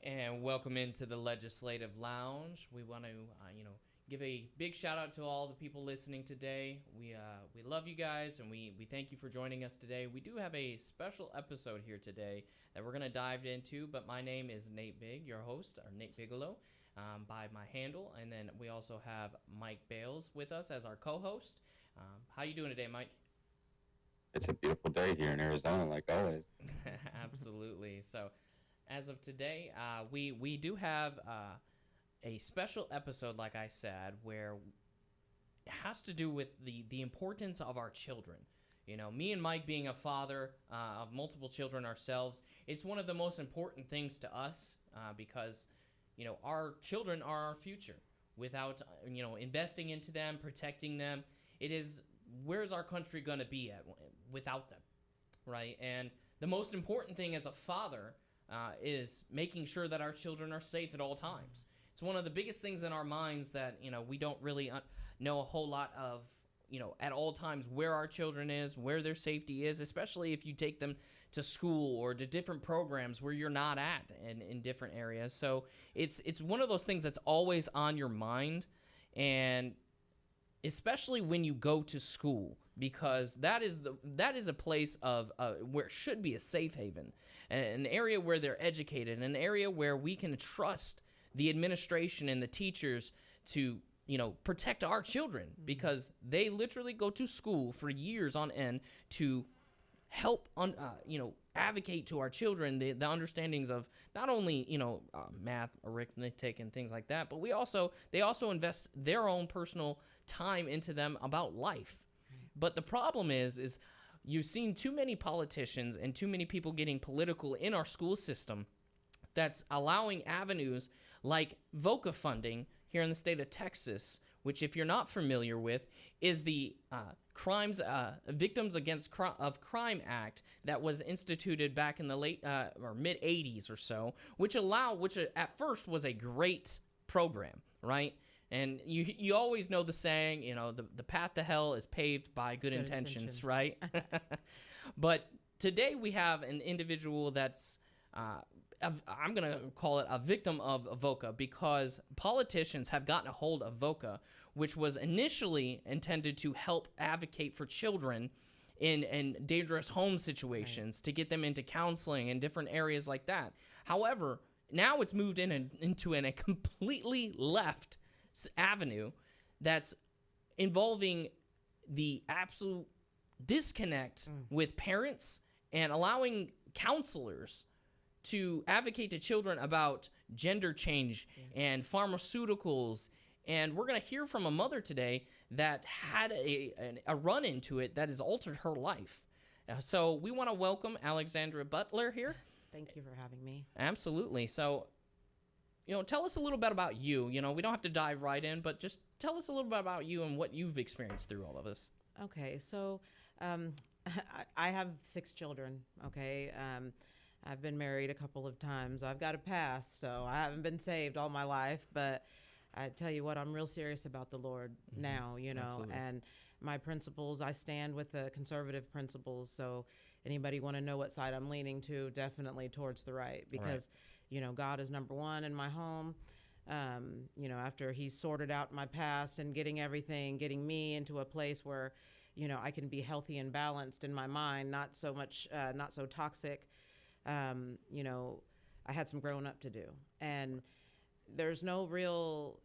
And welcome into the Legislative Lounge. We want to, give a big shout out to all the people listening today. We love you guys, and we thank you for joining us today. We do have a special episode here today that we're going to dive into, but my name is Nate Big, your host, or Nate Bigelow, by my handle. And then we also have Mike Bayles with us as our co-host. How you doing today, Mike? It's a beautiful day here in Arizona, like always. Absolutely. So, as of today, we do have a special episode, like I said, where it has to do with the importance of our children. You know, me and Mike being a father of multiple children ourselves, it's one of the most important things to us because, our children are our future. Without, investing into them, protecting them, it is, where's our country going to be at without them, right? And the most important thing as a father is making sure that our children are safe at all times. It's one of the biggest things in our minds that, we don't really know a whole lot of, at all times where our children is, where their safety is, especially if you take them to school or to different programs where you're not at in different areas. So it's one of those things that's always on your mind, and especially when you go to school, because that is a place of where it should be a safe haven, an area where they're educated, an area where we can trust the administration and the teachers to protect our children, because they literally go to school for years on end to help advocate to our children the understandings of not only math, arithmetic, and things like that, but they also invest their own personal time into them about life. But the problem is you've seen too many politicians and too many people getting political in our school system that's allowing avenues like VOCA funding here in the state of Texas, which, if you're not familiar with, is the Victims Against Crime Act that was instituted back in the late or mid 80s or so, which at first was a great program, right? And you always know the saying, the path to hell is paved by good intentions, right? But today we have an individual that's, I'm going to call it a victim of VOCA, because politicians have gotten a hold of VOCA, which was initially intended to help advocate for children in dangerous home situations, right, to get them into counseling and different areas like that. However, now it's moved into a completely left avenue that's involving the absolute disconnect with parents and allowing counselors to advocate to children about gender change, yes, and pharmaceuticals. And we're going to hear from a mother today that had a run into it that has altered her life. So we want to welcome Alexandria Butler here. Thank you for having me. Absolutely. So, tell us a little bit about you. We don't have to dive right in, but just tell us a little bit about you and what you've experienced through all of this. Okay, so I have 6 children, okay? I've been married a couple of times. I've got a past, so I haven't been saved all my life, but I tell you what, I'm real serious about the Lord now, Absolutely. And my principles, I stand with the conservative principles, so anybody want to know what side I'm leaning to, definitely towards the right, because, God is number one in my home. After He sorted out my past and getting me into a place where, I can be healthy and balanced in my mind, not so much, not so toxic. I had some growing up to do, and there's no real,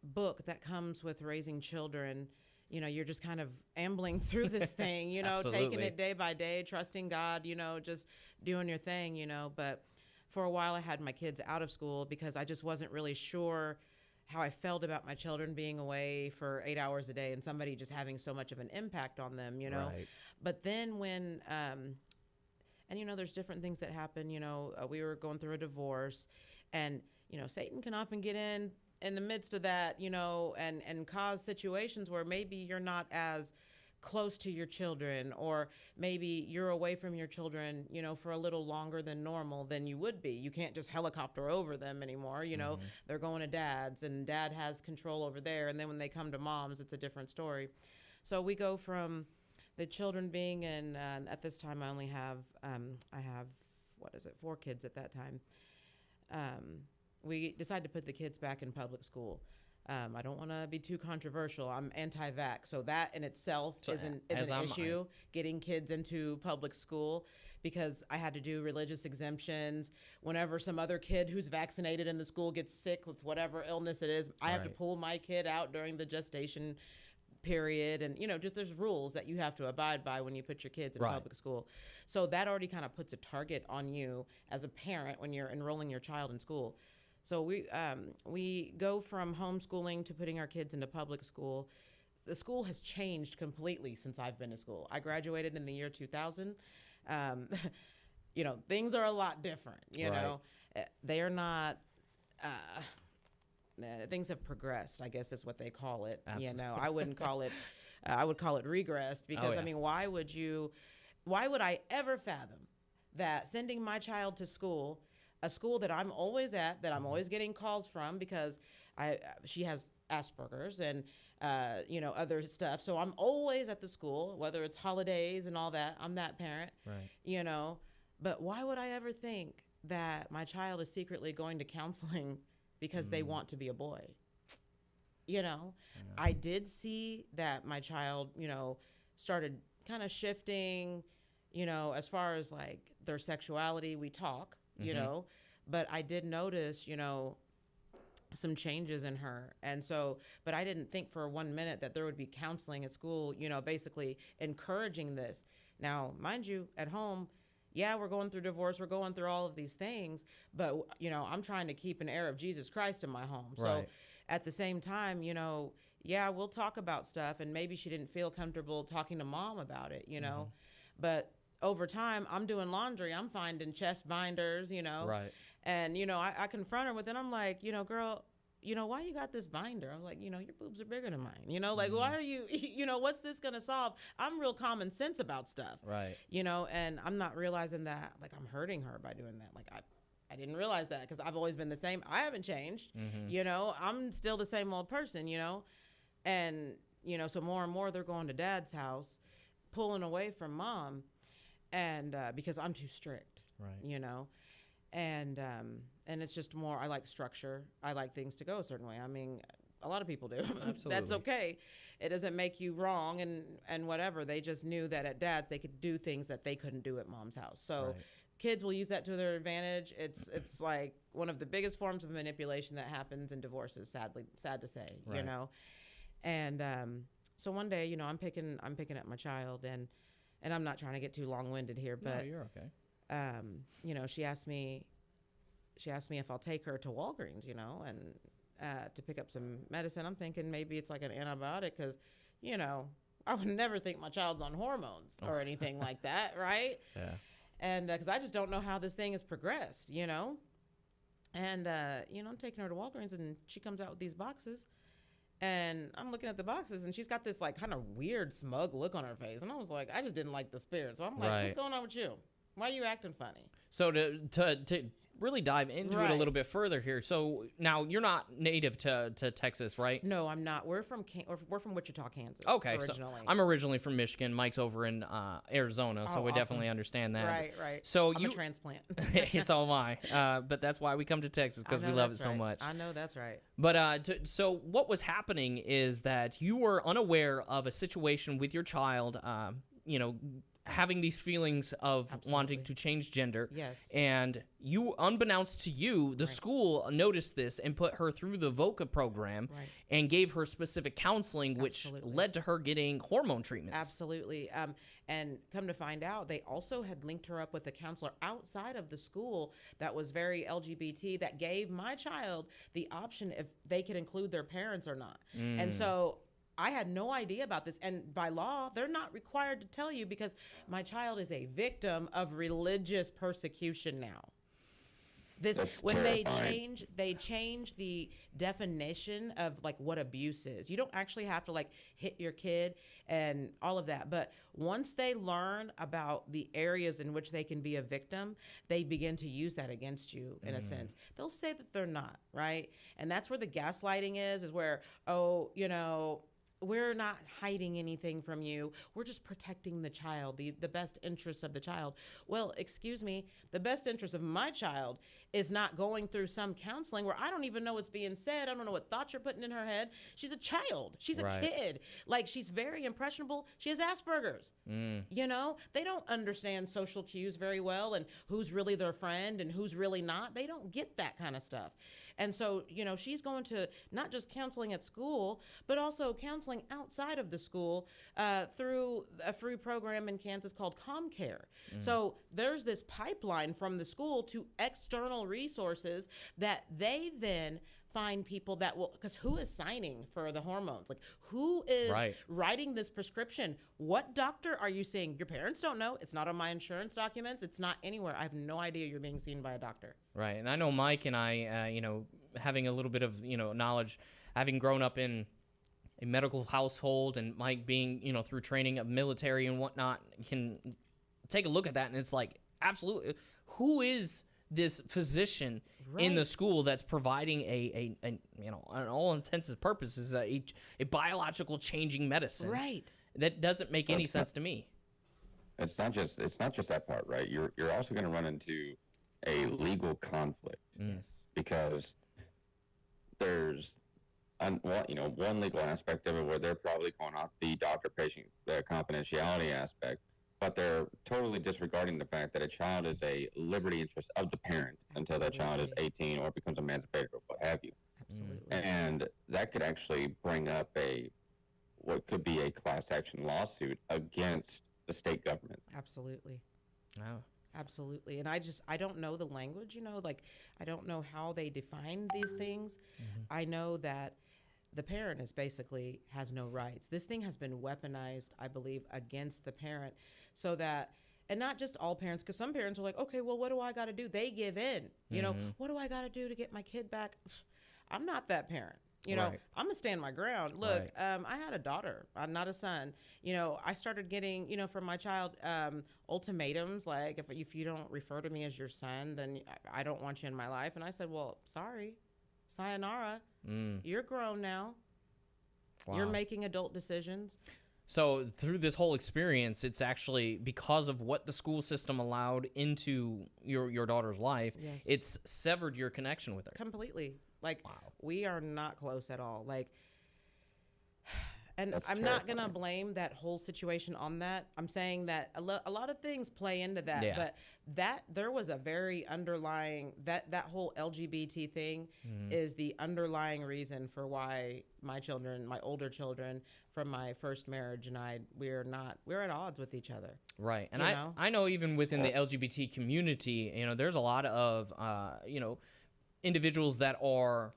book that comes with raising children. You're just kind of ambling through this thing, taking it day by day, trusting God, just doing your thing, but for a while I had my kids out of school because I just wasn't really sure how I felt about my children being away for 8 hours a day and somebody just having so much of an impact on them, Right. But then when, and there's different things that happen. We were going through a divorce, and Satan can often get in the midst of that, and cause situations where maybe you're not as close to your children, or maybe you're away from your children, for a little longer than normal than you would be. You can't just helicopter over them anymore. They're going to dad's, and dad has control over there, and then when they come to mom's, it's a different story. So we go from the children being in, at this time I only have, I have 4 kids at that time. We decided to put the kids back in public school. I don't want to be too controversial. I'm anti-vax, so that in itself is an issue, getting kids into public school, because I had to do religious exemptions. Whenever some other kid who's vaccinated in the school gets sick with whatever illness it is, I have to pull my kid out during the gestation period. And, just there's rules that you have to abide by when you put your kids in public school. So that already kind of puts a target on you as a parent when you're enrolling your child in school. So we go from homeschooling to putting our kids into public school. The school has changed completely since I've been to school. I graduated in the year 2000. Things are a lot different. You know, they are not. Things have progressed, I guess is what they call it. Absolutely. I wouldn't call it. I would call it regressed, because I mean, why would I ever fathom that sending my child to school, a school that I'm always at, that I'm always getting calls from, because she has Asperger's and other stuff. So I'm always at the school, whether it's holidays and all that. I'm that parent, right? But why would I ever think that my child is secretly going to counseling because they want to be a boy? I did see that my child, started kind of shifting, as far as like their sexuality. We talk, but I did notice, some changes in her. And so, but I didn't think for 1 minute that there would be counseling at school, basically encouraging this. Now, mind you, at home, yeah, we're going through divorce, we're going through all of these things, but, I'm trying to keep an air of Jesus Christ in my home. So at the same time, yeah, we'll talk about stuff, and maybe she didn't feel comfortable talking to mom about it, but over time, I'm doing laundry, I'm finding chest binders, Right. And, I confront her with it. I'm like, girl, why you got this binder? I was like, your boobs are bigger than mine. Like, why are you, what's this going to solve? I'm real common sense about stuff. Right. And I'm not realizing that, like, I'm hurting her by doing that. Like, I didn't realize that, because I've always been the same. I haven't changed. I'm still the same old person, And, so more and more they're going to dad's house, pulling away from mom, and because I'm too strict. Right. And it's just more, I like structure. I like things to go a certain way. I mean, a lot of people do. Absolutely. That's okay. It doesn't make you wrong and whatever. They just knew that at dad's they could do things that they couldn't do at mom's house. So kids will use that to their advantage. It's like one of the biggest forms of manipulation that happens in divorces, sad to say, And so one day, I'm picking up my child, and I'm not trying to get too long-winded here, but no, you're okay. She asked me if I'll take her to Walgreens, and to pick up some medicine. I'm thinking maybe it's like an antibiotic, because, I would never think my child's on hormones or anything like that, right? Yeah. And because I just don't know how this thing has progressed, And, I'm taking her to Walgreens, and she comes out with these boxes. And I'm looking at the boxes, and she's got this, like, kind of weird, smug look on her face. And I was like, I just didn't like the spirit. So I'm like, what's going on with you? Why are you acting funny? So to really dive into it a little bit further here. So now you're not native to Texas, right? No, I'm not. We're from Wichita, Kansas. Okay, originally. So I'm originally from Michigan. Mike's over in Arizona, so we definitely understand that. Right. So I'm a transplant. So am I. But that's why we come to Texas, because we love it so much. I know that's right. But so what was happening is that you were unaware of a situation with your child, having these feelings of wanting to change gender. Yes. And you, unbeknownst to you, the school noticed this and put her through the VOCA program and gave her specific counseling, which led to her getting hormone treatments. Absolutely. And come to find out, they also had linked her up with a counselor outside of the school that was very LGBT, that gave my child the option if they could include their parents or not. And so I had no idea about this, and by law, they're not required to tell you, because my child is a victim of religious persecution now. They change the definition of like what abuse is. You don't actually have to like hit your kid and all of that, but once they learn about the areas in which they can be a victim, they begin to use that against you in a sense. They'll say that they're not, right? And that's where the gaslighting is where, we're not hiding anything from you. We're just protecting the child, the best interests of the child. Well, excuse me, the best interest of my child is not going through some counseling where I don't even know what's being said. I don't know what thoughts you're putting in her head. She's a child. She's a Right. kid. Like, she's very impressionable. She has Asperger's. You know, they don't understand social cues very well and who's really their friend and who's really not. They don't get that kind of stuff. And so, you know, she's going to not just counseling at school, but also counseling outside of the school through a free program in Kansas called ComCare. So there's this pipeline from the school to external resources that they then find people that will, because who is signing for the hormones? Like, who is Right. writing this prescription? What doctor are you seeing? Your parents don't know. It's not on my insurance documents. It's not anywhere. I have no idea you're being seen by a doctor. Right. And I know Mike and I, you know, having a little bit of, you know, knowledge, having grown up in a medical household, and Mike being, you know, through training of military and whatnot, can take a look at that, and it's like, absolutely, who is this physician in the Right. school that's providing a you know, on all intents and purposes, a biological changing medicine? Right. That doesn't make any That's sense to me. It's not just that part, right? You're also going to run into a legal conflict Yes. because there's one legal aspect of it where they're probably going off the doctor-patient confidentiality aspect, but they're totally disregarding the fact that a child is a liberty interest of the parent until that child is Absolutely. 18 or becomes emancipated or what have you. Absolutely. And that could actually bring up what could be a class action lawsuit against the state government. Absolutely. Oh. Absolutely. And I don't know the language, you know, like, I don't know how they define these things. I know that the parent is basically has no rights. This thing has been weaponized, I believe, against the parent, so that, and not just all parents, because some parents are like, okay, well, what do I got to do? They give in, you know, what do I got to do to get my kid back? I'm not that parent. You know, Right. I'm gonna stand my ground. Look, Right. I had a daughter, not a son. You know, I started getting, you know, from my child, ultimatums like, if you don't refer to me as your son, then I don't want you in my life. And I said, well, sorry, sayonara. You're grown now. You're Wow. making adult decisions. So through this whole experience, it's actually because of what the school system allowed into your daughter's life. Yes. It's severed your connection with her. Completely. Like, Wow. we are not close at all. Like, and That's I'm not gonna terrifying. blame that whole situation on that. I'm saying that a lot of things play into that, Yeah. but that there was a very underlying that whole LGBT thing is the underlying reason for why my children, my older children from my first marriage, and we're at odds with each other. Right. And You I know? I know even within the LGBT community, you know, there's a lot of you know, individuals that are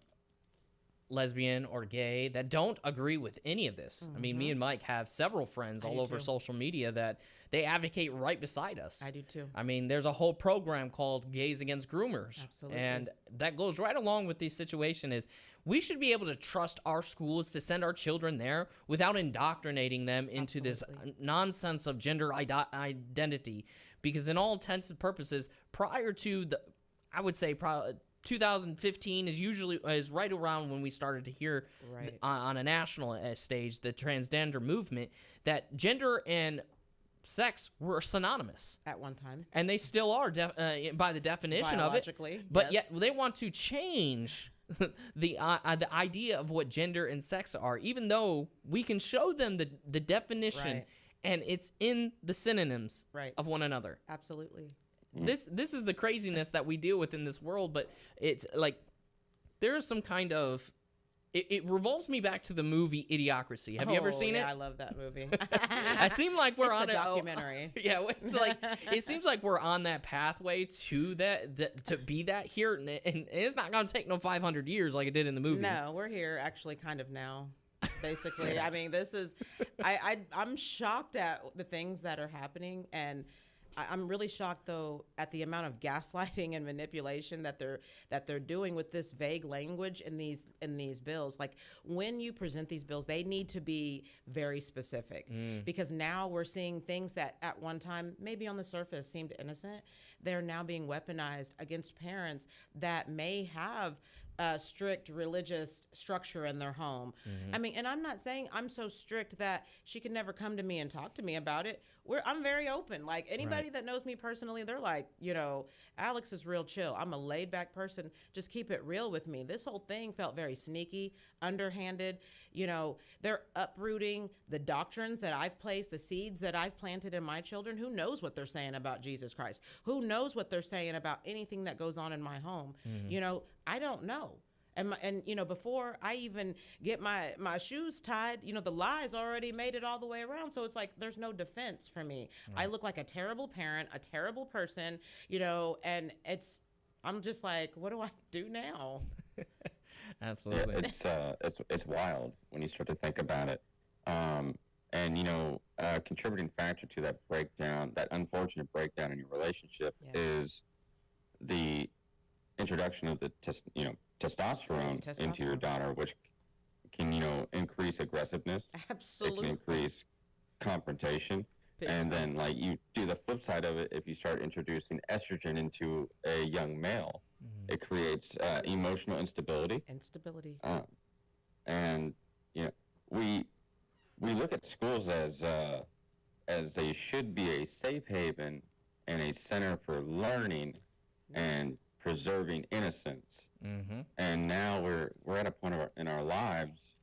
lesbian or gay that don't agree with any of this. I mean, me and Mike have several friends I all do over too. social media that they advocate right beside us. I do too. I mean, there's a whole program called Gays Against Groomers. Absolutely. And that goes right along with the situation is we should be able to trust our schools to send our children there without indoctrinating them into this nonsense of gender identity. Because in all intents and purposes, prior to I would say 2015 is right around when we started to hear Right. on a national stage the transgender movement that gender and sex were synonymous, At one time. and they still are by the definition of it. Biologically, But yes. yet they want to change the idea of what gender and sex are, even though we can show them the definition, Right. and it's in the synonyms Right. of one another. Absolutely. This is the craziness that we deal with in this world, but it's like there is some kind of it revolves me back to the movie Idiocracy. Have you ever seen yeah, I it? love that movie. I seem like we're It's on a documentary. Yeah, it's like it seems like we're on that pathway to that to be that here, and it's not going to take no 500 years like it did in the movie. No, we're here actually kind of now. Basically, I mean, this is, I'm shocked at the things that are happening, and I'm really shocked though at the amount of gaslighting and manipulation that they're doing with this vague language in these bills. Like, when you present these bills, they need to be very specific, because now we're seeing things that at one time maybe on the surface seemed innocent. They're now being weaponized against parents that may have strict religious structure in their home. I mean, and I'm not saying I'm so strict that she could never come to me and talk to me about it. I'm very open. Like anybody that knows me personally, they're like, Alex is real chill. I'm a laid back person. Just keep it real with me. This whole thing felt very sneaky, underhanded. They're uprooting the doctrines that I've placed, the seeds that I've planted in my children. Who knows what they're saying about Jesus Christ? Who knows what they're saying about anything that goes on in my home? I don't know. And before I even get my shoes tied, the lies already made it all the way around. So it's like there's no defense for me. I look like a terrible parent, a terrible person, and I'm just like, what do I do now? Absolutely. It's wild when you start to think about it. And a contributing factor to that breakdown, that unfortunate breakdown in your relationship, is the introduction of the testosterone into your daughter, which can increase aggressiveness. Absolutely. It can increase confrontation. And then like you do the flip side of it, if you start introducing estrogen into a young male, it creates emotional instability. And we look at schools as they should be a safe haven and a center for learning and preserving innocence. And now we're at a point in our lives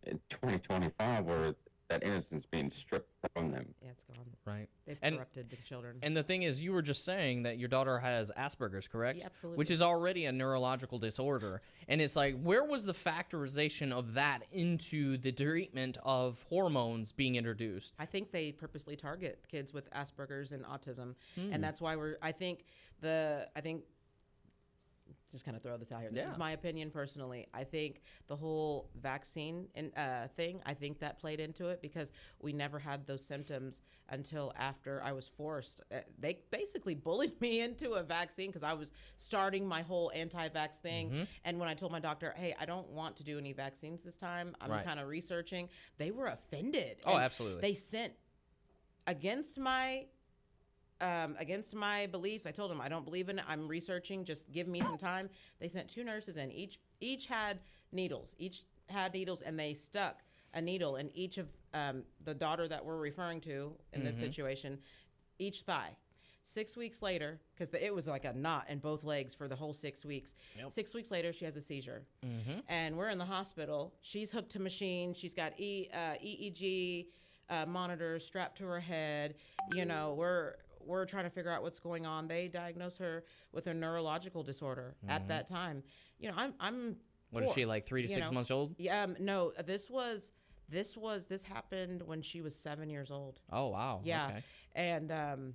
in 2025 where that innocence being stripped from them. Yeah, it's gone. Right. They've corrupted the children. And the thing is, you were just saying that your daughter has Asperger's, correct? Yeah, absolutely. Which is already a neurological disorder. And it's like, where was the factorization of that into the treatment of hormones being introduced? I think they purposely target kids with Asperger's and autism. And that's why I think just kind of throw this out here. This is my opinion personally. I think the whole vaccine thing, I think that played into it because we never had those symptoms until after I was forced. They basically bullied me into a vaccine because I was starting my whole anti-vax thing. And when I told my doctor, hey, I don't want to do any vaccines this time, I'm kind of researching, they were offended. Oh, absolutely. They sent against my beliefs. I told them I don't believe in it. I'm researching. Just give me some time. They sent 2 nurses in. Each had needles. And they stuck a needle in each of the daughter that we're referring to in this situation, each thigh. 6 weeks later, because it was like a knot in both legs for the whole 6 weeks. 6 weeks later, she has a seizure. And we're in the hospital. She's hooked to machine. She's got EEG monitors strapped to her head. We're trying to figure out what's going on. They diagnosed her with a neurological disorder at that time. I'm What is she, like 3 to 6 months old? Yeah, no, this happened when she was 7 years old. Oh, wow. Yeah. Okay. And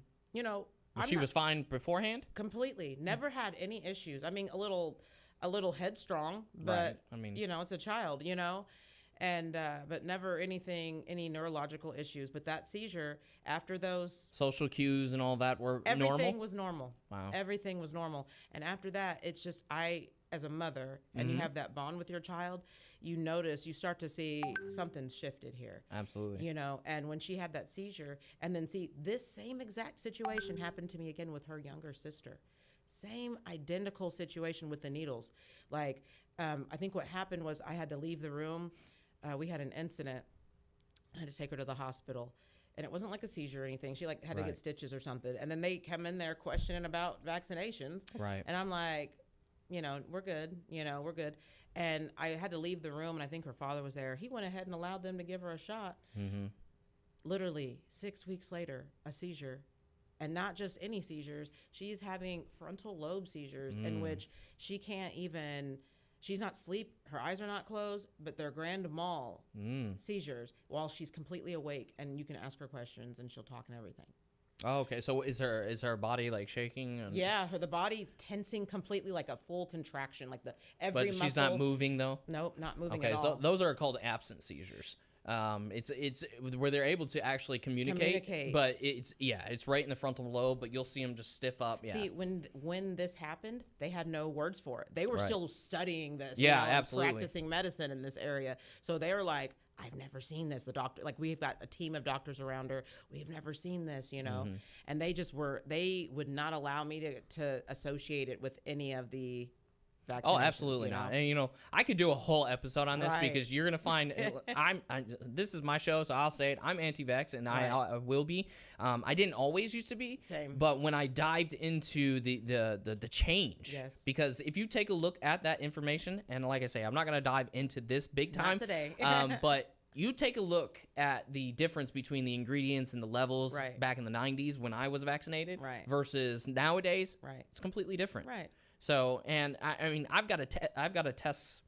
She was fine beforehand? Completely. Never had any issues. I mean, a little headstrong, but it's a child, and but never any neurological issues. But that seizure, after those social cues and all that were normal? Everything was normal. Wow. Everything was normal. And after that, it's just as a mother, and you have that bond with your child, you start to see something's shifted here. Absolutely. And when she had that seizure, and then this same exact situation happened to me again with her younger sister. Same identical situation with the needles. Like, I think what happened was I had to leave the room. We had an incident. I had to take her to the hospital. And it wasn't like a seizure or anything. She had to get stitches or something. And then they come in there questioning about vaccinations. Right. And I'm like, we're good. We're good. And I had to leave the room, and I think her father was there. He went ahead and allowed them to give her a shot. Literally 6 weeks later, a seizure. And not just any seizures. She's having frontal lobe seizures in which she can't even... She's not asleep. Her eyes are not closed, but they're grand mal seizures while she's completely awake, and you can ask her questions, and she'll talk and everything. Oh, okay. So is her body like shaking? Yeah, the body's tensing completely, like a full contraction, like every muscle. But she's not moving though. Nope, not moving at all. Okay, so those are called absent seizures. It's where they're able to actually communicate. But it's right in the frontal lobe, but you'll see them just stiff up. Yeah. See, when this happened, they had no words for it. They were still studying this. Yeah, absolutely. Practicing medicine in this area. So they were like, I've never seen this. The doctor, we've got a team of doctors around her. We've never seen this, and they would not allow me to associate it with any of the Oh, absolutely not. And I could do a whole episode on this because you're gonna find this is my show, so I'll say it. I'm anti-vax, and I will be. I didn't always used to be. Same. But when I dived into the change, because if you take a look at that information, and like I say, I'm not gonna dive into this big time Not today. but you take a look at the difference between the ingredients and the levels back in the 90s when I was vaccinated versus nowadays. It's completely different. So, and I mean, I've got a test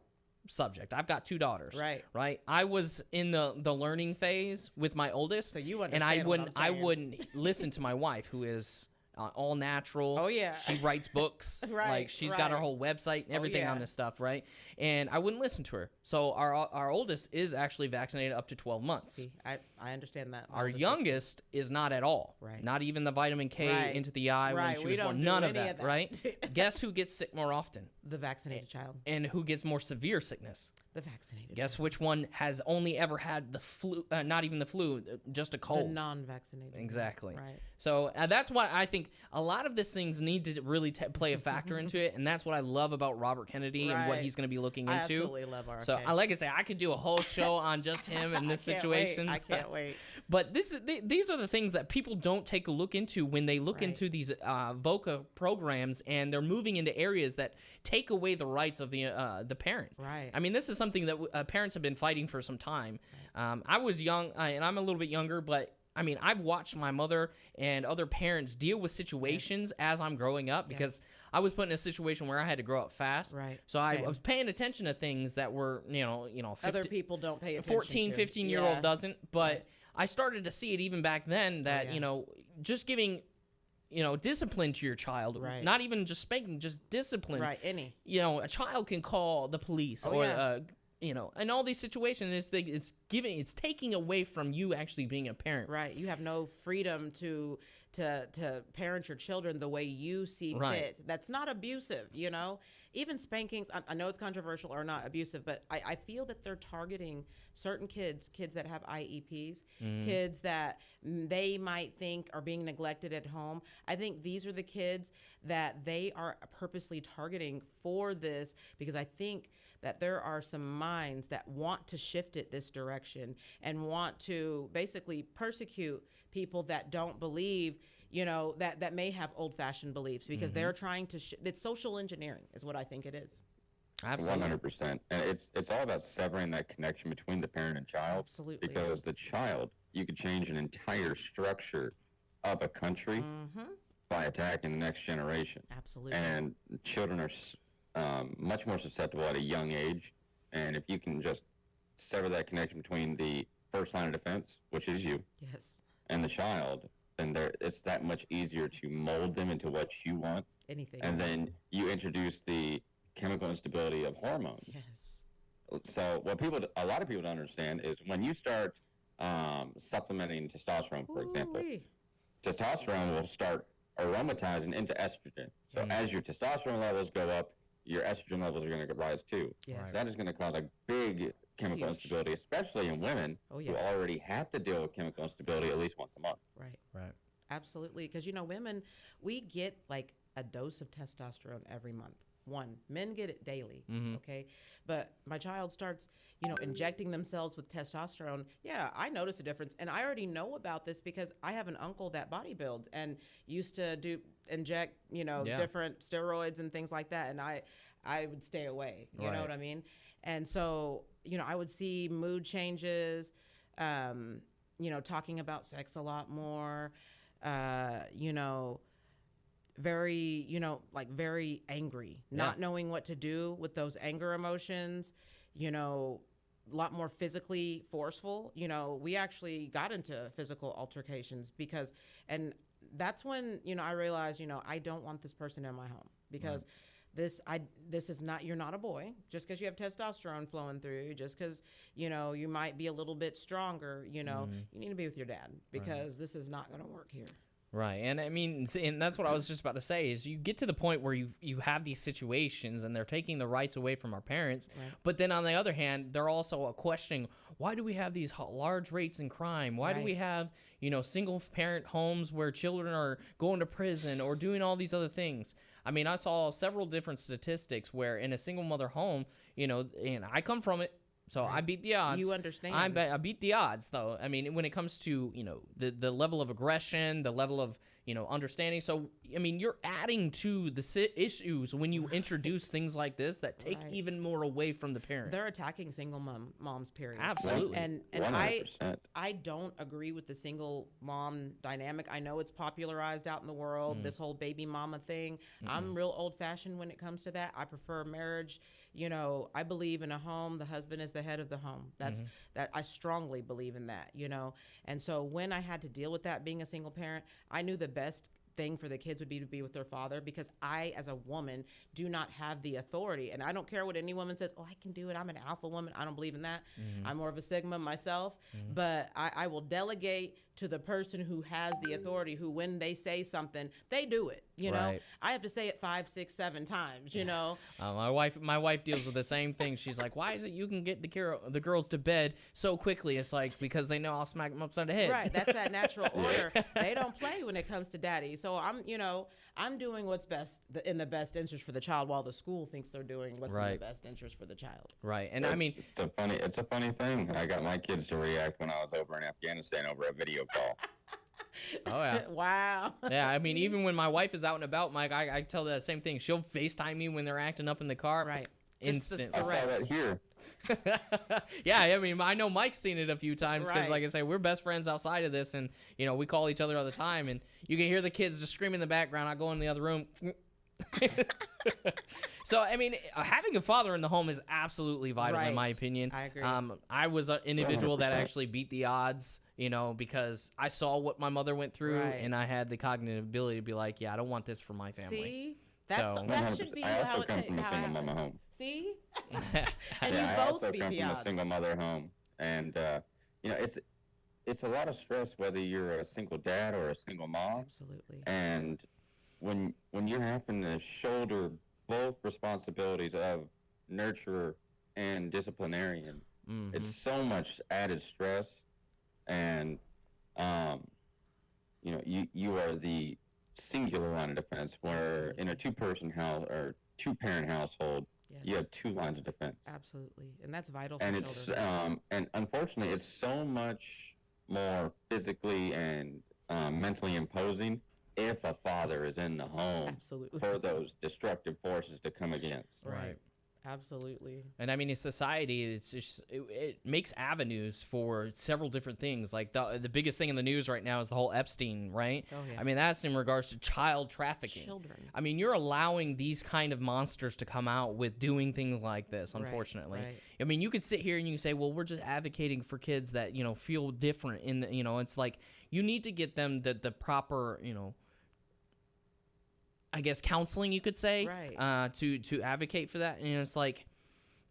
subject. I've got 2 daughters. Right. I was in the learning phase with my oldest. So you and understand I wouldn't listen to my wife, who is all natural. Oh yeah. She writes books. Like she's got her whole website and everything on this stuff, right? And I wouldn't listen to her. So our oldest is actually vaccinated up to 12 months. See, I understand that. Our youngest is not at all. Not even the vitamin K into the eye when she was born. None of that, right? Guess who gets sick more often? The vaccinated child. And who gets more severe sickness? The vaccinated. Guess which one has only ever had the flu? Not even the flu, just a cold. The non-vaccinated. Exactly. Right. So that's why I think a lot of these things need to really play a factor into it, and that's what I love about Robert Kennedy and what he's going to be looking into. I absolutely love RK. So like I say, I could do a whole show on just him and this situation. I can't wait. But these are the things that people don't take a look into when they look into these VOCA programs, and they're moving into areas that take away the rights of the parent. Right. I mean, this is something that parents have been fighting for some time. I was young, and I'm a little bit younger, but I mean, I've watched my mother and other parents deal with situations as I'm growing up because I was put in a situation where I had to grow up fast. Right. So I was paying attention to things that were, 50, other people don't pay attention 14, 15-year-old doesn't. But I started to see it even back then that, just giving, discipline to your child, not even just spanking, just discipline. Right, any. A child can call the police in all these situations, it's taking away from you actually being a parent. Right. You have no freedom to parent your children the way you see fit. That's not abusive, Even spankings, I know it's controversial or not abusive, but I feel that they're targeting certain kids that have IEPs, kids that they might think are being neglected at home. I think these are the kids that they are purposely targeting for this, because I think that there are some minds that want to shift it this direction and want to basically persecute people that don't believe, that may have old-fashioned beliefs, because they're trying to it's social engineering is what I think it is. Absolutely. 100%. And it's all about severing that connection between the parent and child. Absolutely. Because the child, you could change an entire structure of a country by attacking the next generation. Absolutely. And children are much more susceptible at a young age, and if you can just sever that connection between the first line of defense, which is you, and the child, then it's that much easier to mold them into what you want. Anything. And then you introduce the chemical instability of hormones. So what a lot of people don't understand is when you start supplementing testosterone, for example, testosterone will start aromatizing into estrogen. So as your testosterone levels go up, your estrogen levels are going to rise too. That is going to cause a big chemical instability, especially in women who already have to deal with chemical instability at least once a month. Right. Absolutely. Because, women, we get like a dose of testosterone every month. Men get it daily, okay? But my child starts, injecting themselves with testosterone. Yeah, I notice a difference. And I already know about this because I have an uncle that bodybuilds and used to inject, different steroids and things like that. And I would stay away, you know what I mean? And so, I would see mood changes, talking about sex a lot more, very, very angry, not knowing what to do with those anger emotions, a lot more physically forceful. We actually got into physical altercations and that's when, I realized, I don't want this person in my home because this is not, you're not a boy just because you have testosterone flowing through you, just because, you might be a little bit stronger, you need to be with your dad because this is not going to work here. Right. And I mean, and that's what I was just about to say is you get to the point where you have these situations and they're taking the rights away from our parents. But then on the other hand, they're also questioning, why do we have these large rates in crime? Why do we have, single parent homes where children are going to prison or doing all these other things? I mean, I saw several different statistics where in a single mother home, and I come from it, so I beat the odds. You understand. I beat the odds, though. I mean, when it comes to, the level of aggression, the level of, understanding. So, I mean, you're adding to the issues when you introduce things like this that take even more away from the parent. They're attacking single moms, period. Absolutely. And 100%. I don't agree with the single mom dynamic. I know it's popularized out in the world, this whole baby mama thing. I'm real old fashioned when it comes to that. I prefer marriage. I believe in a home, the husband is the head of the home. That I strongly believe in that, And so when I had to deal with that being a single parent, I knew the best thing for the kids would be to be with their father, because I, as a woman, do not have the authority. And I don't care what any woman says, oh, I can do it, I'm an alpha woman. I don't believe in that. I'm more of a Sigma myself. But I will delegate to the person who has the authority, who when they say something, they do it. Right. I have to say it 5, 6, 7 times, My wife deals with the same thing. She's like, why is it you can get the girls to bed so quickly? It's like, because they know I'll smack them upside the head. Right, that's that natural order. They don't play when it comes to daddy. So I'm doing what's best in the best interest for the child, while the school thinks they're doing what's in the best interest for the child. Right, and I mean, it's a funny thing. I got my kids to react when I was over in Afghanistan over a video call. Oh yeah. Wow. Yeah, I mean, even when my wife is out and about, Mike, I tell her that same thing. She'll FaceTime me when they're acting up in the car. Right. Instantly. I saw that here. Yeah, I mean, I know Mike's seen it a few times because, Right. like I say, we're best friends outside of this, and we call each other all the time, and you can hear the kids just screaming in the background. I go in the other room. So, I mean, having a father in the home is absolutely vital, in my opinion. I agree. I was an individual that 100%. actually beat the odds, because I saw what my mother went through, Right. and I had the cognitive ability to be like, yeah, I don't want this for my family. See? So- That should be I how also it come takes. from a single mama home. See? And Yeah, you I both also beat come the from a odds. single mother home, and it's a lot of stress whether you're a single dad or a single mom. Absolutely. And when you're having to shoulder both responsibilities of nurturer and disciplinarian, it's so much added stress, and you are the singular line of defense, where in a two-person house or two-parent household, you have two lines of defense. Absolutely. And that's vital for And children. and unfortunately, it's so much more physically and mentally imposing if a father is in the home Absolutely. for those destructive forces to come against. Right. Absolutely. And I mean, in society, it's just it makes avenues for several different things. Like the biggest thing in the news right now is the whole Epstein, right? Oh, yeah. I mean, that's in regards to child trafficking. Children. I mean, you're allowing these kind of monsters to come out with doing things like this, unfortunately. right. I mean, you could sit here and you can say, well, we're just advocating for kids that, feel different. It's like you need to get them the proper, I guess counseling, you could say, Right. to advocate for that. And it's like,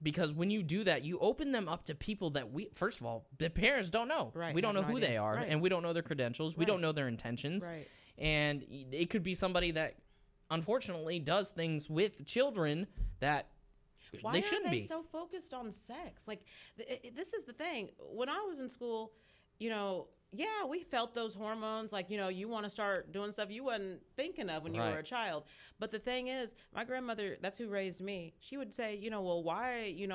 because when you do that, you open them up to people that first of all, the parents don't know. Right, We don't know have no who idea. they are, Right. and we don't know their credentials. We Right. don't know their intentions. Right. And it could be somebody that, unfortunately, does things with children that Why they are shouldn't they be. so focused on sex? Like, this is the thing. When I was in school, yeah, we felt those hormones. Like, you want to start doing stuff you wasn't thinking of when you were Right. a child. But the thing is, my grandmother, that's who raised me. She would say, well, why, you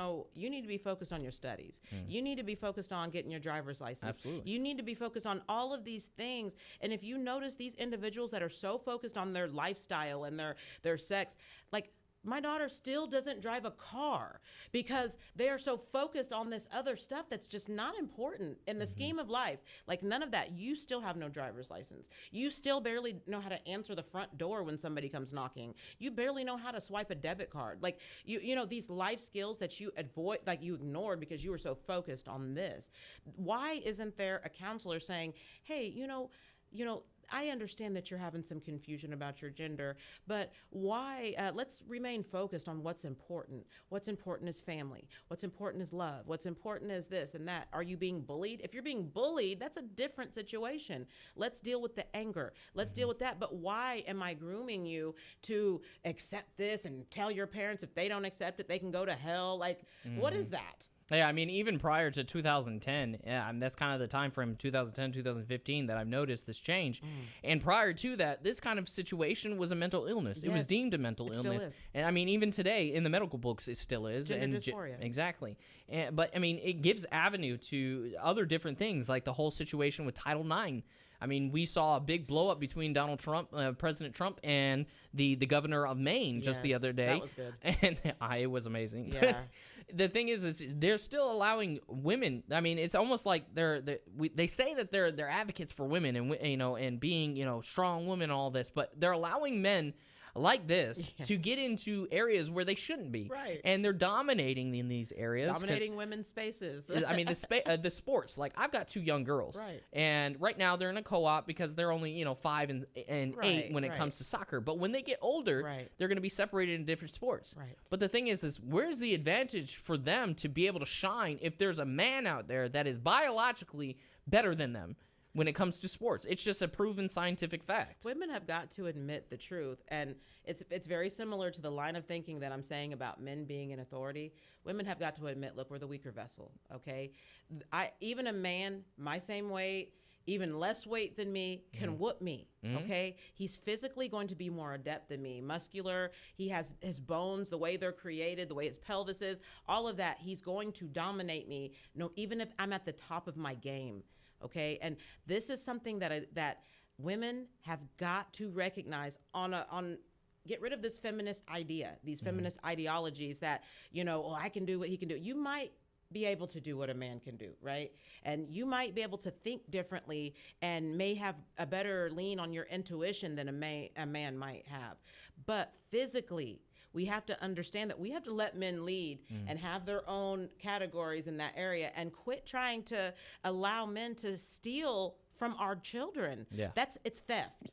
need to be focused on your studies. You need to be focused on getting your driver's license. Absolutely. You need to be focused on all of these things. And if you notice these individuals that are so focused on their lifestyle and their sex, like, my daughter still doesn't drive a car because they are so focused on this other stuff that's just not important in the scheme of life. Like, none of that. You still have no driver's license. You still barely know how to answer the front door when somebody comes knocking. You barely know how to swipe a debit card. Like, these life skills that you avoid, like you ignored because you were so focused on this. Why isn't there a counselor saying, hey, I understand that you're having some confusion about your gender, but why? Let's remain focused on what's important. What's important is family. What's important is love. What's important is this and that. Are you being bullied? If you're being bullied, that's a different situation. Let's deal with the anger. Let's deal with that. But why am I grooming you to accept this and tell your parents if they don't accept it, they can go to hell? Like, what is that? Yeah, I mean, even prior to 2010, yeah, and that's kind of the time frame, 2010, 2015, that I've noticed this change. And prior to that, this kind of situation was a mental illness. It was Yes, deemed a mental it still illness. is. And I mean, even today, in the medical books, it still is. Gender dysphoria. Exactly. But I mean, it gives avenue to other different things, like the whole situation with Title IX. I mean, we saw a big blow up between Donald Trump, President Trump, and the governor of Maine just the Yes, other day. that was good. And it was amazing. Yeah. The thing is they're still allowing women. I mean, it's almost like they say that they're advocates for women and and being strong women and all this, but they're allowing men like this to get into areas where they shouldn't be. Right. And they're dominating in these areas. Dominating women's spaces. I mean, the sports. Like, I've got 2 young girls. Right. And right now they're in a co-op because they're only, 5 and 8 when it comes to soccer. But when they get older, they're going to be separated in different sports. Right. But the thing is where's the advantage for them to be able to shine if there's a man out there that is biologically better than them? When it comes to sports, it's just a proven scientific fact. Women have got to admit the truth, and it's very similar to the line of thinking that I'm saying about men being in authority. Women have got to admit, look, we're the weaker vessel. Okay, even a man my same weight, even less weight than me, can whoop me. Okay, he's physically going to be more adept than me, muscular. He has his bones, the way they're created, the way his pelvis is, all of that. He's going to dominate me. Even if I'm at the top of my game. Okay, and this is something that women have got to recognize on get rid of this feminist idea, these feminist ideologies that, I can do what he can do. You might be able to do what a man can do, right? And you might be able to think differently and may have a better lean on your intuition than a man might have. But physically, we have to understand that we have to let men lead and have their own categories in that area and quit trying to allow men to steal from our children. Yeah. It's theft.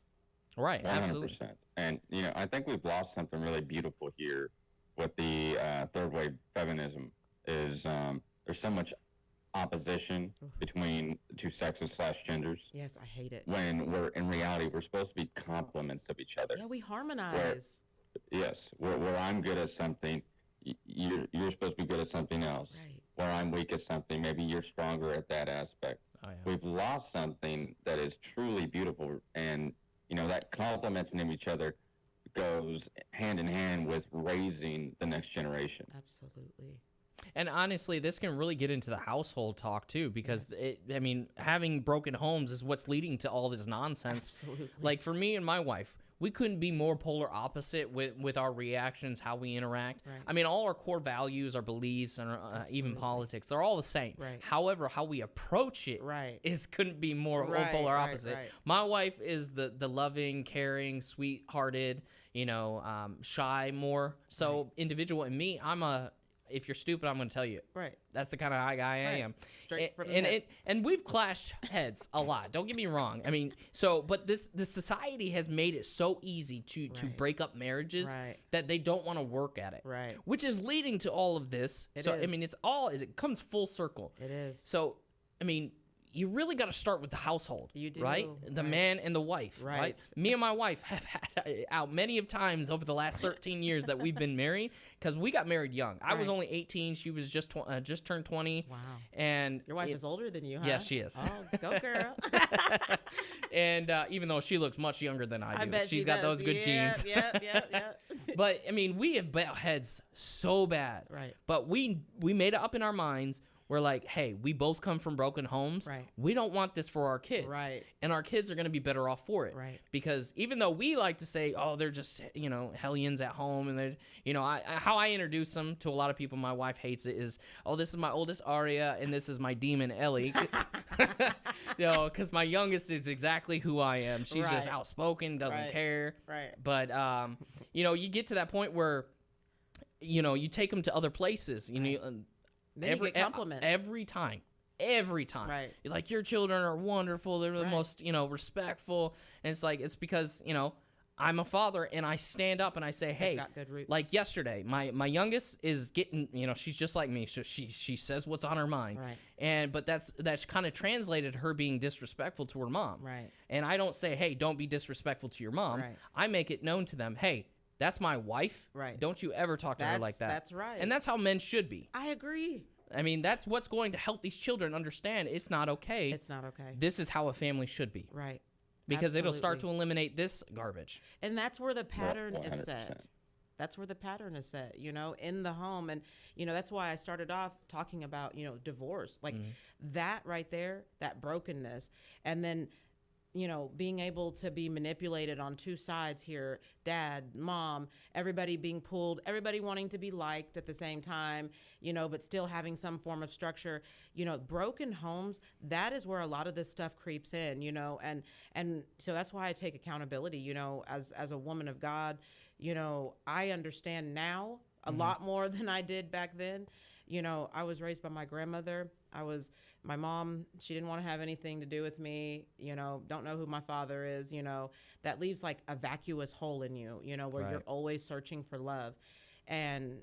Right, 100%. absolutely. And, I think we've lost something really beautiful here with the third wave feminism is there's so much opposition between the 2 sexes / genders. Yes, I hate it. When in reality, we're supposed to be complements of each other. Yeah, we harmonize. Yes, where I'm good at something, you're supposed to be good at something else. Right. Where I'm weak at something, maybe you're stronger at that aspect. Oh, yeah. We've lost something that is truly beautiful, and that complementing of each other goes hand in hand with raising the next generation. Absolutely. And honestly, this can really get into the household talk too, because having broken homes is what's leading to all this nonsense. Absolutely. Like for me and my wife, we couldn't be more polar opposite with our reactions, how we interact. Right. I mean, all our core values, our beliefs, and even politics, they're all the same. Right. However, how we approach it couldn't be more polar opposite. Right. My wife is the loving, caring, sweet-hearted, shy more. So individual, and me, if you're stupid, I'm going to tell you. Right. That's the kind of guy I am. Straight from the hip. And we've clashed heads a lot. Don't get me wrong. I mean, but the society has made it so easy to break up marriages that they don't want to work at it. Right. Which is leading to all of this. I mean, it comes full circle. It is. So, I mean, you really got to start with the household. You do. Right? The man and the wife. Right. Me and my wife have had out many of times over the last 13 years that we've been married, because we got married young. I was only 18. She was just turned 20. Wow. And your wife is older than you, huh? Yeah, she is. Oh, go girl. And even though she looks much younger than I do, bet she's she got does. those good genes. Yep. But I mean, we have butt heads so bad. Right. But we made it up in our minds. We're like, hey, we both come from broken homes. Right. We don't want this for our kids. Right. And our kids are going to be better off for it. Right. Because even though we like to say, oh, they're just, hellions at home. And they're, how I introduce them to a lot of people, my wife hates it, is, oh, this is my oldest Aria and this is my demon Ellie. Because my youngest is exactly who I am. She's just outspoken, doesn't care. Right. But, you get to that point where, you take them to other places. Then you get compliments. Every time. Right. You're like, your children are wonderful. They're the most, respectful. And it's because, I'm a father and I stand up and I say, hey, got good roots. Like yesterday, my youngest is getting, she's just like me. So she says what's on her mind. Right. But that's kind of translated her being disrespectful to her mom. Right. And I don't say, hey, don't be disrespectful to your mom. Right. I make it known to them, hey, that's my wife. Right. Don't you ever talk to her like that. That's right. And that's how men should be. I agree. I mean, that's what's going to help these children understand it's not okay. It's not okay. This is how a family should be. Right. Because it'll start to Absolutely. eliminate this garbage. And that's where the pattern is 100%. set. That's where the pattern is set, in the home. And, that's why I started off talking about, divorce. Like that right there, that brokenness. And then, being able to be manipulated on two sides here, dad, mom, everybody being pulled, everybody wanting to be liked at the same time, but still having some form of structure, broken homes, that is where a lot of this stuff creeps in, and so that's why I take accountability, as a woman of God, I understand now a lot more than I did back then. I was raised by my grandmother. My mom, she didn't want to have anything to do with me, don't know who my father is, that leaves like a vacuous hole in you, where Right. you're always searching for love. And,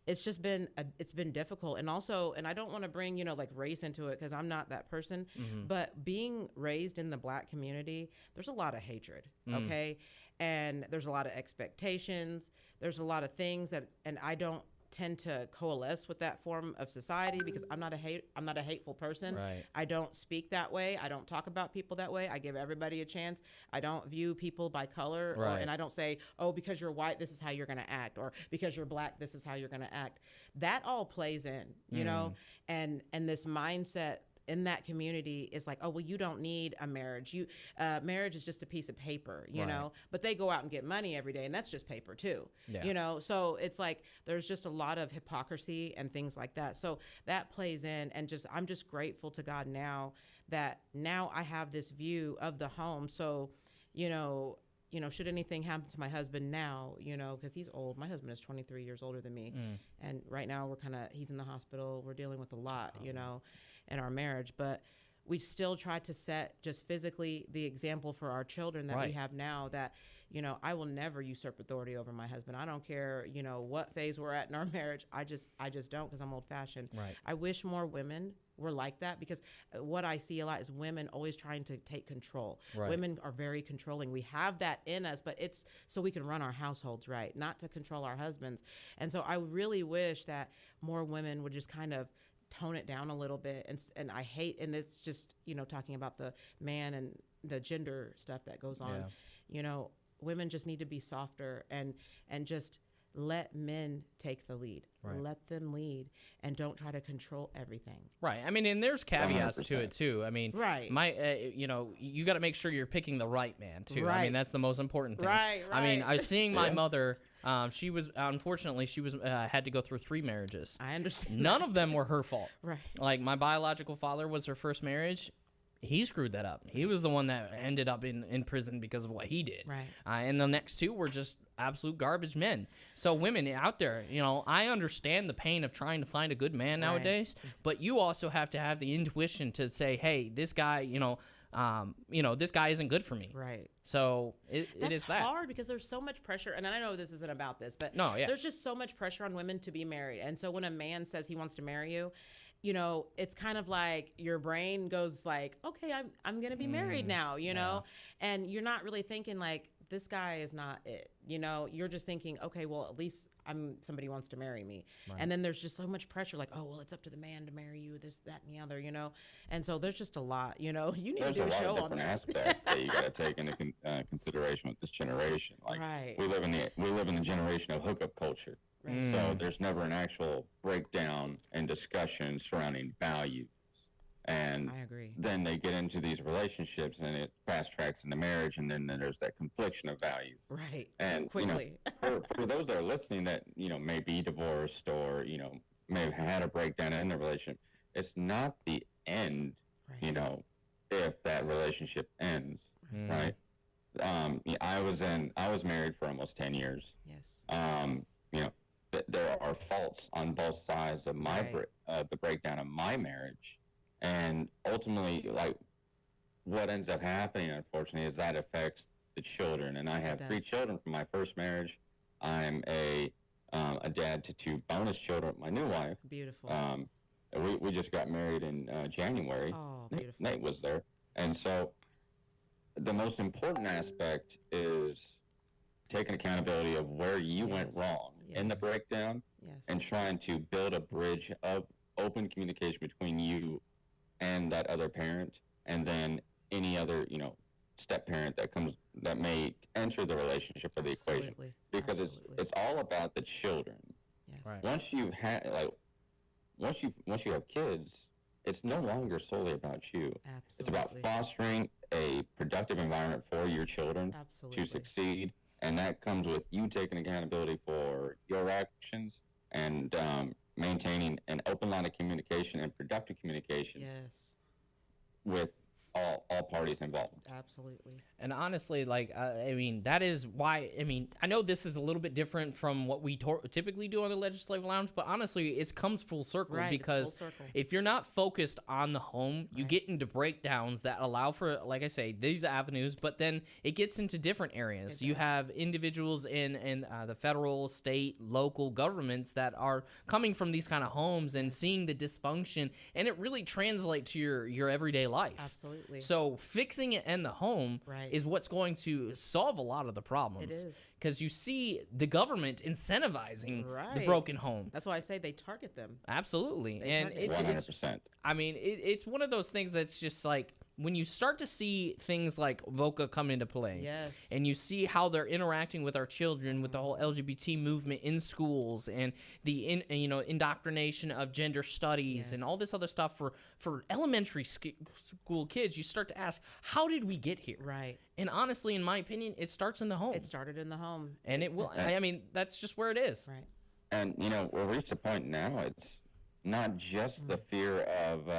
it's just been, it's been difficult. And also, and I don't want to bring, like race into it because I'm not that person, but being raised in the Black community, there's a lot of hatred. Okay. And there's a lot of expectations. There's a lot of things and I don't tend to coalesce with that form of society because I'm not a hateful person. Right. I don't speak that way. I don't talk about people that way. I give everybody a chance. I don't view people by color, Right. and I don't say, oh, because you're white, this is how you're going to act, or because you're Black, this is how you're going to act. That all plays in, and this mindset in that community is like, oh, well, you don't need a marriage. Marriage is just a piece of paper, Right. but they go out and get money every day, and that's just paper too, Yeah. So it's like there's just a lot of hypocrisy and things like that. So that plays in, and I'm just grateful to God now that now I have this view of the home. So, should anything happen to my husband now, because he's old. My husband is 23 years older than me. And right now he's in the hospital. We're dealing with a lot, in our marriage. But we still try to set just physically the example for our children that we Right. have now that, I will never usurp authority over my husband. I don't care, what phase we're at in our marriage. I just don't because I'm old fashioned. Right. I wish more women were like that because what I see a lot is women always trying to take control. Right. Women are very controlling. We have that in us, but it's so we can run our households right, not to control our husbands. And so I really wish that more women would just kind of tone it down a little bit. And I hate, and it's just, talking about the man and the gender stuff that goes on, women just need to be softer and just let men take the lead. Right. Let them lead and don't try to control everything. Right. I mean, and there's caveats to it 100%. too. I mean, Right. you got to make sure you're picking the right man too. I Right. mean, that's the most important thing. Right, I mean, I right. was seeing my Yeah. mother. She was unfortunately had to go through 3 marriages. I understand. None of them were her fault. Right. Like my biological father was her first marriage. He screwed that up. He was the one that ended up in prison because of what he did. Right. And the next 2 were just absolute garbage men. So women out there, I understand the pain of trying to find a good man Right. nowadays, but you also have to have the intuition to say, hey, this guy, this guy isn't good for me. Right. So it That's is that. hard because there's so much pressure, and I know this isn't about this, but No, yeah. there's just so much pressure on women to be married. And so when a man says he wants to marry you, it's kind of like your brain goes like, okay, I'm gonna be married now, and you're not really thinking like this guy is not it, you're just thinking, okay, well at least somebody wants to marry me. Right. And then there's just so much pressure, like, oh well, it's up to the man to marry you, this, that, and the other, and so there's just a lot, you need There's to do a a lot show of on different that. aspects that you got to take into consideration with this generation. Like Right. we live in the generation of hookup culture. Right. So there's never an actual breakdown and discussion surrounding values. And I agree. then they get into these relationships and it fast tracks into marriage, and then there's that confliction of values. Right. And Quickly. for those that are listening that may be divorced or may have had a breakdown in their relationship, it's not the end. Right. If that relationship ends, right? I was married for almost 10 years. Yes. There are faults on both sides of my Right. the breakdown of my marriage, and ultimately, like what ends up happening, unfortunately, is that affects the children. And I have 3 does. children from my first marriage. I'm a dad to 2 bonus children with my new wife. Beautiful. We just got married in January. Oh, Nate, beautiful. Nate was there, and so the most important aspect is taking accountability of where you went Yes. wrong in the Yes. breakdown Yes. and trying to build a bridge of open communication between you and that other parent, and then any other, step parent that may enter the relationship or the equation, Absolutely. because Absolutely. it's all about the children. Yes. Right. Once you have kids, it's no longer solely about you. It's about Absolutely. fostering a productive environment for your children Absolutely. to succeed, and that comes with you taking accountability for your actions and maintaining an open line of communication and productive communication Yes. with all parties involved. Absolutely. And honestly, like, I mean, that is why, I mean, I know this is a little bit different from what we typically do on the Legislative Lounge, but honestly, it comes full circle Right, it's because full circle. if you're not focused on the home, you Right. get into breakdowns that allow for, like I say, these avenues, but then it gets into different areas. It You does. have individuals in the federal, state, local governments that are coming from these kind of homes and seeing the dysfunction, and it really translates to your everyday life. Absolutely. So fixing it in the home Right. is what's going to solve a lot of the problems. It is. Because you see the government incentivizing the Right. broken home. That's why I say they target them. Absolutely. They And target it's, them. 100%. I mean, it's one of those things that's just like when you start to see things like VOCA come into play. Yes. And you see how they're interacting with our children, with the whole LGBT movement in schools, and the indoctrination of gender studies, and Yes. all this other stuff for elementary school kids. You start to ask, how did we get here? Right. And honestly, in my opinion, it starts in the home. It started in the home. And it will. I mean, that's just where it is. Right. And we're reached a point now. It's not just the fear of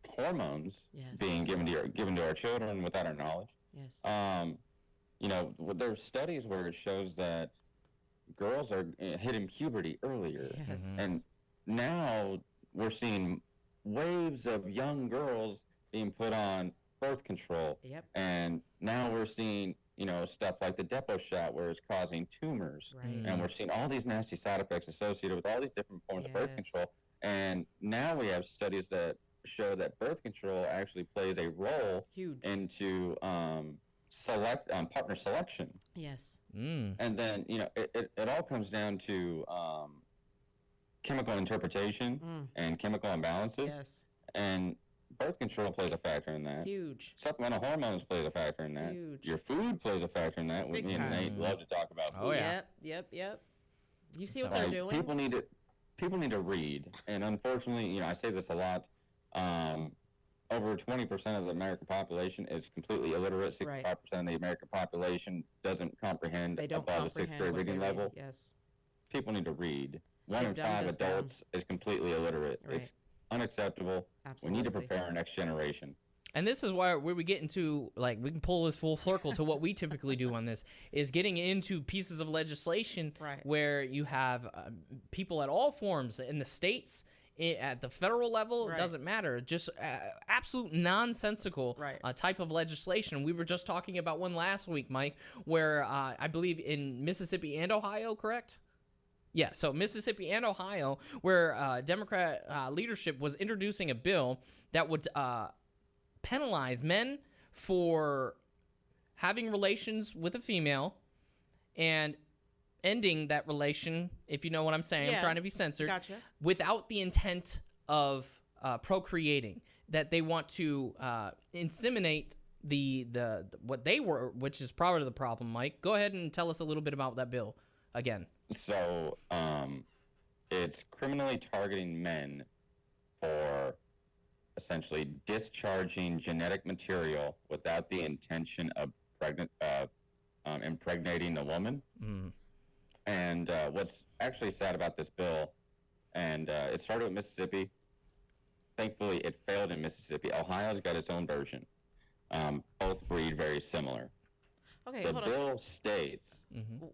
hormones Yes. being given to our children without our knowledge. Yes. There's studies where it shows that girls are hitting puberty earlier, Yes. and now we're seeing waves of young girls being put on birth control. Yep. And now we're seeing stuff like the depot shot where it's causing tumors. Right. And we're seeing all these nasty side effects associated with all these different forms of birth Yes. control. And now we have studies that show that birth control actually plays a role Huge. into partner selection. Yes. Mm. And then it all comes down to chemical interpretation and chemical imbalances. Yes. And birth control plays a factor in that. Huge. Supplemental hormones plays a factor in that. Huge. Your food plays a factor in that. Big Me and time. Nate love to talk about food. Oh, yeah. Yep. You see what So- they're Like, doing? people need to read, and unfortunately, I say this a lot. Over 20% of the American population is completely illiterate. 65% of the American population doesn't comprehend They don't above the sixth comprehend grade what reading they read. level. Yes. People need to read. One in They've dumbed 5 us down. adults is completely illiterate. Right. It's unacceptable. Absolutely. We need to prepare our next generation. And this is where we get into, like, we can pull this full circle to what we typically do on this, is getting into pieces of legislation Right. where you have people at all forms in the states, at the federal level, Right. it doesn't matter, just absolute nonsensical Right. type of legislation. We were just talking about one last week, Mike, where I believe in Mississippi and Ohio, correct? Yeah, so Mississippi and Ohio, where Democrat leadership was introducing a bill that would penalize men for having relations with a female and ending that relation, if you know what I'm saying. I'm Yeah, trying to be censored. Gotcha. Without the intent of procreating, that they want to inseminate the what they were, which is part of the problem. Mike, go ahead and tell us a little bit about that bill again. So, it's criminally targeting men for essentially discharging genetic material without the intention of impregnating the woman. Mm. And what's actually sad about this bill, and it started with Mississippi. Thankfully, it failed in Mississippi. Ohio's got its own version. Both read very similar. Okay, The hold on. bill states Mhm. Hold